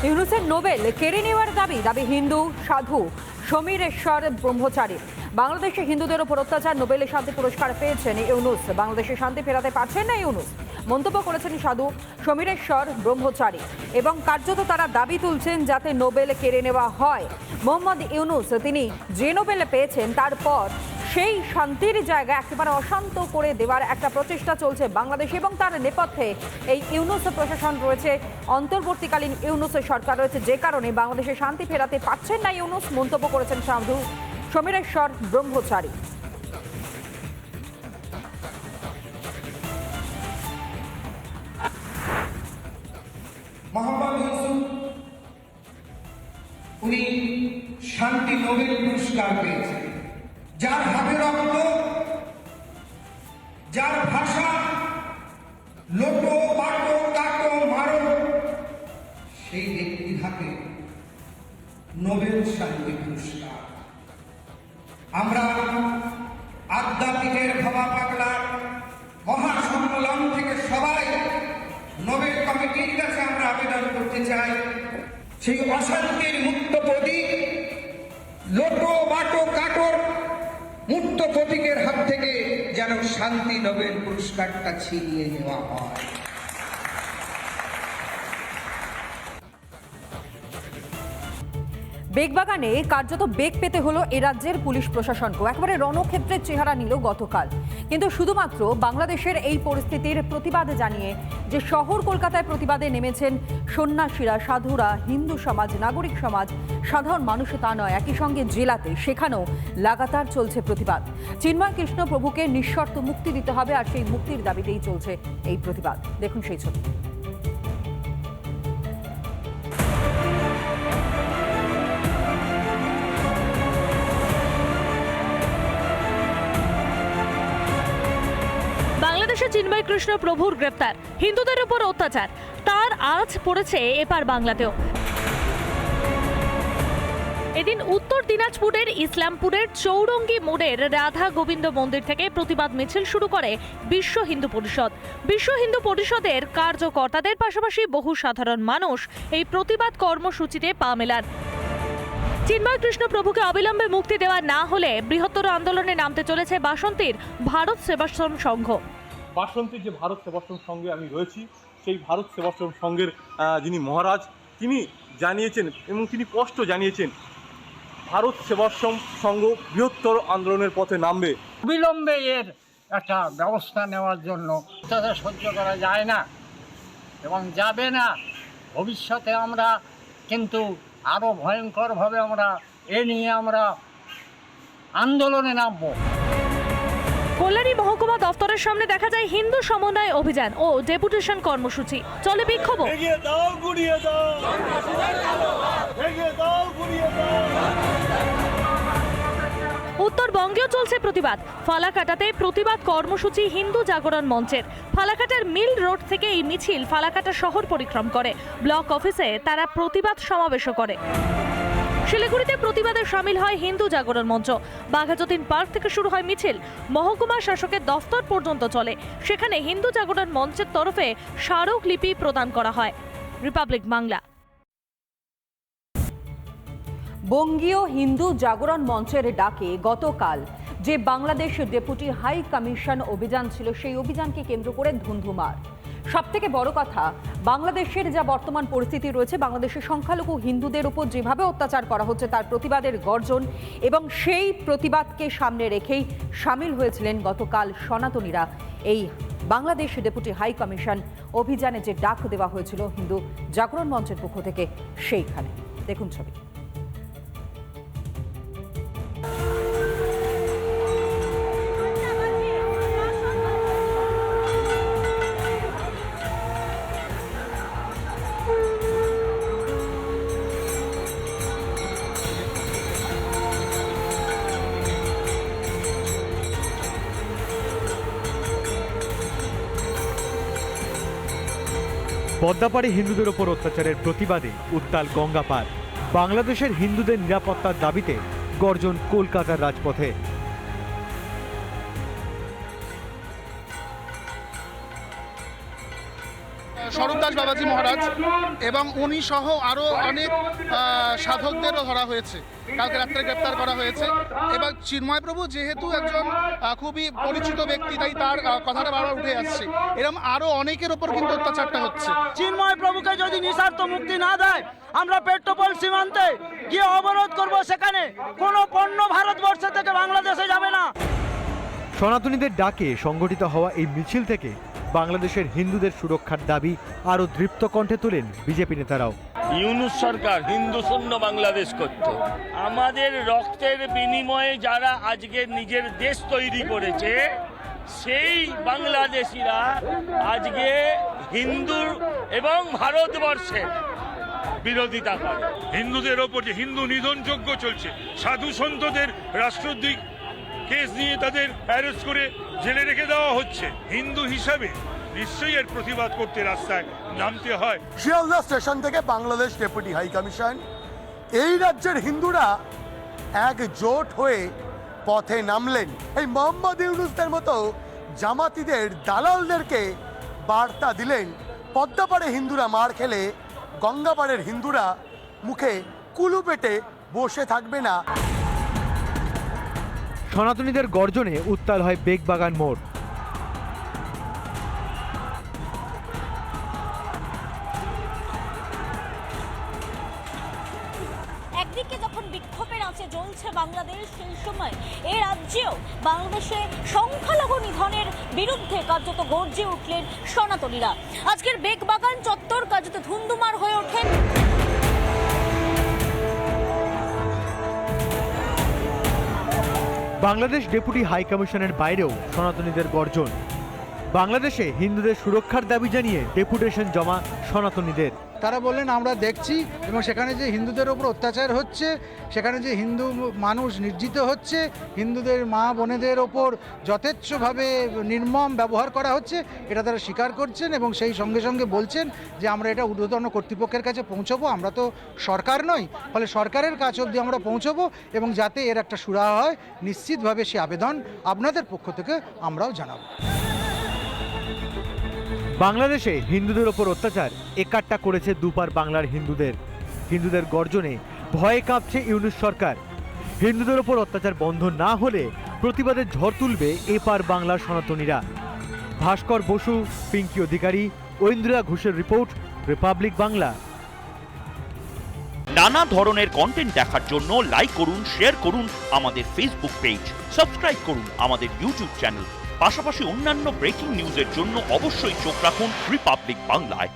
ইউনুসের নোবেল কেড়ে নেওয়ার দাবি হিন্দু সাধু সমীরেশ্বর ব্রহ্মচারী। বাংলাদেশে হিন্দুদের উপর অত্যাচার, নোবেলের শান্তি পুরস্কার পেয়েছেন ইউনুস। বাংলাদেশে শান্তি ফেরাতে পারছেন না ইউনুস, মন্তব্য করেছেন সাধু সমীরেশ্বর ব্রহ্মচারী এবং কার্যত তারা দাবি তুলছেন যাতে নোবেল কেড়ে নেওয়া হয়। মোহাম্মদ ইউনুস তিনি যে নোবেল পেয়েছেন তারপর সেই শান্তির জায়গা একেবারে অশান্ত করে দেওয়ার একটা প্রচেষ্টা চলছে বাংলাদেশে এবং তার নেপথ্যে এই ইউনুস প্রশাসন রয়েছে, অন্তর্বর্তীকালীন ইউনুসের সরকার রয়েছে, যে কারণে বাংলাদেশে শান্তি ফেরাতে পারছেন না ইউনুস, মন্তব্য করেছেন সাধু সমীরেশ্বর ব্রহ্মচারী। মোহাম্মদ ইউসুফ উনি শান্তি নোবেল পুরস্কার পেয়েছেন, যার হাতে রক্ত, যার ভাষা লোটো বাটো কাটো মারো, সেই ব্যক্তির হাতে নোবেল শান্তি পুরস্কার। আমরা আধ্যাত্মিকের ভাবা পাগলা মহাসম্মেলন থেকে সবাই নোবেল কমিটির কাছে আমরা আবেদন করতে চাই, সেই অশান্তির মুক্ত প্রতীক লোটো বাটো কাটোর মুক্ত প্রতীকের হাত থেকে যেন শান্তি নোবেল পুরস্কারটা ছিনিয়ে নেওয়া হয়। বেগবাগানে কার্যত বেগ পেতে হলো এ রাজ্যের পুলিশ প্রশাসনকেও। একেবারে রণক্ষেত্রের চেহারা নিল গতকাল, কিন্তু শুধুমাত্র বাংলাদেশের এই পরিস্থিতির প্রতিবাদ জানিয়ে যে শহর কলকাতায় প্রতিবাদে নেমেছেন সন্ন্যাসীরা, সাধুরা, হিন্দু সমাজ, নাগরিক সমাজ, সাধারণ মানুষ তা নয়, একই সঙ্গে জেলাতে সেখানেও লাগাতার চলছে প্রতিবাদ। চিন্ময় কৃষ্ণ প্রভুকে নিঃশর্ত মুক্তি দিতে হবে, আর সেই মুক্তির দাবিতেই চলছে এই প্রতিবাদ। দেখুন সেই ছবি। বাংলাদেশে চিন্ময় কৃষ্ণ প্রভুর গ্রেপ্তার, হিন্দুদের উপর অত্যাচার, তার আঁচ পড়েছে এপার বাংলাতেও। এদিন উত্তর দিনাজপুরের ইসলামপুরের চৌরঙ্গি মোড়ের রাধা গোবিন্দ মন্দির থেকে প্রতিবাদ মিছিল শুরু করে বিশ্ব হিন্দু পরিষদ। বিশ্ব হিন্দু পরিষদের কার্যকর্তাদের পাশাপাশি বহু সাধারণ মানুষ এই প্রতিবাদ কর্মসূচিতে পা মেলান। চিন্ময় কৃষ্ণ প্রভুকে অবিলম্বে মুক্তি দেওয়া না হলে বৃহত্তর আন্দোলনে নামতে চলেছে বাসন্তীর ভারত সেবাশ্রম সংঘ। বাসন্তীর যে ভারত সেবাশ্রম সংঘে আমি রয়েছি, সেই ভারত সেবাশ্রম সংঘের যিনি মহারাজ, তিনি জানিয়েছেন এবং তিনি স্পষ্ট জানিয়েছেন ভারত সেবাশ্রম সংঘ বৃহত্তর আন্দোলনের পথে নামবে। অবিলম্বে এর একটা ব্যবস্থা নেওয়ার জন্য তাতে সহ্য করা যায় না এবং যাবে না। ভবিষ্যতে আমরা কিন্তু আরও ভয়ঙ্করভাবে আমরা এ নিয়ে আমরা আন্দোলনে নামব। কল্যাণী মহকুমা দফতরের সামনে দেখা যায় হিন্দু সমন্বয় অভিযান ও ডেপুটেশন কর্মসূচি, চলে বিক্ষোভ। উত্তরবঙ্গেও চলছে প্রতিবাদ। ফালাকাটাতে প্রতিবাদ কর্মসূচি হিন্দু জাগরণ মঞ্চের। ফালাকাটার মিল রোড থেকে এই মিছিল ফালাকাটা শহর পরিক্রম করে। ব্লক অফিসে তারা প্রতিবাদ সমাবেশও করে। শিলিগুড়িতে প্রতিবাদে সামিল হয় হিন্দু জাগরণ মঞ্চ। বাঘাযতীন পার্ক থেকে শুরু হয় মিছিল, মহকুমা শাসকের দফতর পর্যন্ত চলে। সেখানে হিন্দু জাগরণ মঞ্চের তরফে স্মারকলিপি প্রদান করা হয়। রিপাবলিক বাংলা। বঙ্গীয় হিন্দু জাগরণ মঞ্চের ডাকে গতকাল যে বাংলাদেশ ডেপুটি হাই কমিশন অভিযান ছিল, সেই অভিযানকে কেন্দ্র করে ধুন্ধুমার। সব থেকে বড় কথা, বাংলাদেশের যা বর্তমান পরিস্থিতি রয়েছে, বাংলাদেশের সংখ্যালঘু হিন্দুদের উপর যেভাবে অত্যাচার করা হচ্ছে তার প্রতিবাদের গর্জন, এবং সেই প্রতিবাদকে সামনে রেখেই সামিল হয়েছিলেন গতকাল সনাতনীরা এই বাংলাদেশ ডেপুটি হাই কমিশন অভিযানে যে ডাক দেওয়া হয়েছিল হিন্দু জাগরণ মঞ্চের পক্ষ থেকে, সেইখানে দেখুন ছবি। পদ্মাপাড়ে হিন্দুদের ওপর অত্যাচারের প্রতিবাদে উত্তাল গঙ্গা পার। বাংলাদেশের হিন্দুদের নিরাপত্তার দাবিতে গর্জন কলকাতার রাজপথে। স্বরূপদাস বাবাজি মহারাজ এবং উনি সহ আরও অনেক সাধকদেরও ধরা হয়েছে, কালকে রাত্রে গ্রেপ্তার করা হয়েছে। এবার চিন্ময় প্রভু যেহেতু একজন খুবই পরিচিত ব্যক্তি, তাই তার কথাটা বারবার উঠে আসছে। এরকম আরও অনেকের ওপর কিন্তু অত্যাচারটা হচ্ছে। চিন্ময় প্রভুকে যদি নিঃস্বার্থ মুক্তি না দেয়, আমরা পেট্রোপোল সীমান্তে গিয়ে অবরোধ করব। সেখানে কোনো পণ্য ভারতবর্ষ থেকে বাংলাদেশে যাবে না। সনাতনীদের ডাকে সংগঠিত হওয়া এই মিছিল থেকে বাংলাদেশের হিন্দুদের সুরক্ষার দাবি আরও দৃপ্ত কণ্ঠে তোলেন বিজেপি নেতারাও। ইউনূস সরকার হিন্দু শূন্য বাংলাদেশ করত। আমাদের রক্তের বিনিময়ে যারা আজকে নিজের দেশ তৈরি করেছে, সেই বাংলাদেশিরা আজকে হিন্দুর এবং ভারতবর্ষের বিরোধিতা করে। হিন্দুদের ওপর যে হিন্দু নিধনযজ্ঞ চলছে, সাধু সন্তদের রাষ্ট্রদ্রোহী কেস নিয়ে তাদের অ্যারেস্ট করে জেলে রেখে দেওয়া হচ্ছে, হিন্দু হিসাবে নিশ্চয়ই এর প্রতিবাদ করতে রাস্তায় নামতে হয়। শিয়ালদা স্টেশন থেকে বাংলাদেশ ডেপুটি হাই কমিশন, এই রাজ্যের হিন্দুরা একজোট হয়ে পথে নামলেন। এই মোহাম্মদ ইউনূসদের মতো জামাতিদের দালালদেরকে বার্তা দিলেন, পদ্মাপাড়ে হিন্দুরা মার খেলে গঙ্গাপাড়ের হিন্দুরা মুখে কুলু পেটে বসে থাকবে না। সনাতনীদের গর্জনে উত্তাল হয় বেগবাগান মোড়। একদিকে যখন বিক্ষোভের আঁচে জ্বলছে বাংলাদেশ, সেই সময় এ রাজ্যেও বাংলাদেশে সংখ্যালঘু নিধনের বিরুদ্ধে কার্যত গর্জে উঠলেন সনাতনীরা। আজকের বেগবাগান চত্বর কার্যত ধুন্ধুমার হয়ে ওঠেন। বাংলাদেশ ডেপুটি হাই কমিশনের বাইরেও সনাতনীদের গর্জন। বাংলাদেশে হিন্দুদের সুরক্ষার দাবি জানিয়ে ডেপুটেশন জমা সনাতনীদের। তারা বললেন আমরা দেখছি, এবং সেখানে যে হিন্দুদের ওপর অত্যাচার হচ্ছে, সেখানে যে হিন্দু মানুষ নির্যাতিত হচ্ছে, হিন্দুদের মা বোনেদের ওপর যথেচ্ছভাবে নির্মম ব্যবহার করা হচ্ছে, এটা তারা স্বীকার করছেন এবং সেই সঙ্গে সঙ্গে বলছেন যে আমরা এটা ঊর্ধ্বতন কর্তৃপক্ষের কাছে পৌঁছবো। আমরা তো সরকার নই, ফলে সরকারের কাছ অবধি আমরা পৌঁছবো এবং যাতে এর একটা সুরাহা হয়, নিশ্চিতভাবে সে আবেদন আপনাদের পক্ষ থেকে আমরাও জানাবো। বাংলাদেশে হিন্দুদের ওপর অত্যাচার একাট্টা করেছে দুপার বাংলার হিন্দুদের। হিন্দুদের গর্জনে ভয়ে কাঁপছে ইউনূস সরকার। হিন্দুদের ওপর অত্যাচার বন্ধ না হলে প্রতিবাদের ঝড় তুলবে এপার বাংলার সনাতনীরা। ভাস্কর বসু, পিঙ্কি অধিকারী, ঐন্দ্রিয়া ঘোষের রিপোর্ট, রিপাবলিক বাংলা। নানা ধরনের কন্টেন্ট দেখার জন্য লাইক করুন, শেয়ার করুন আমাদের ফেসবুক পেজ, সাবস্ক্রাইব করুন আমাদের ইউটিউব চ্যানেল। পাশাপাশি অন্যান্য ব্রেকিং নিউজের জন্য অবশ্যই চোখ রাখুন রিপাবলিক বাংলায়।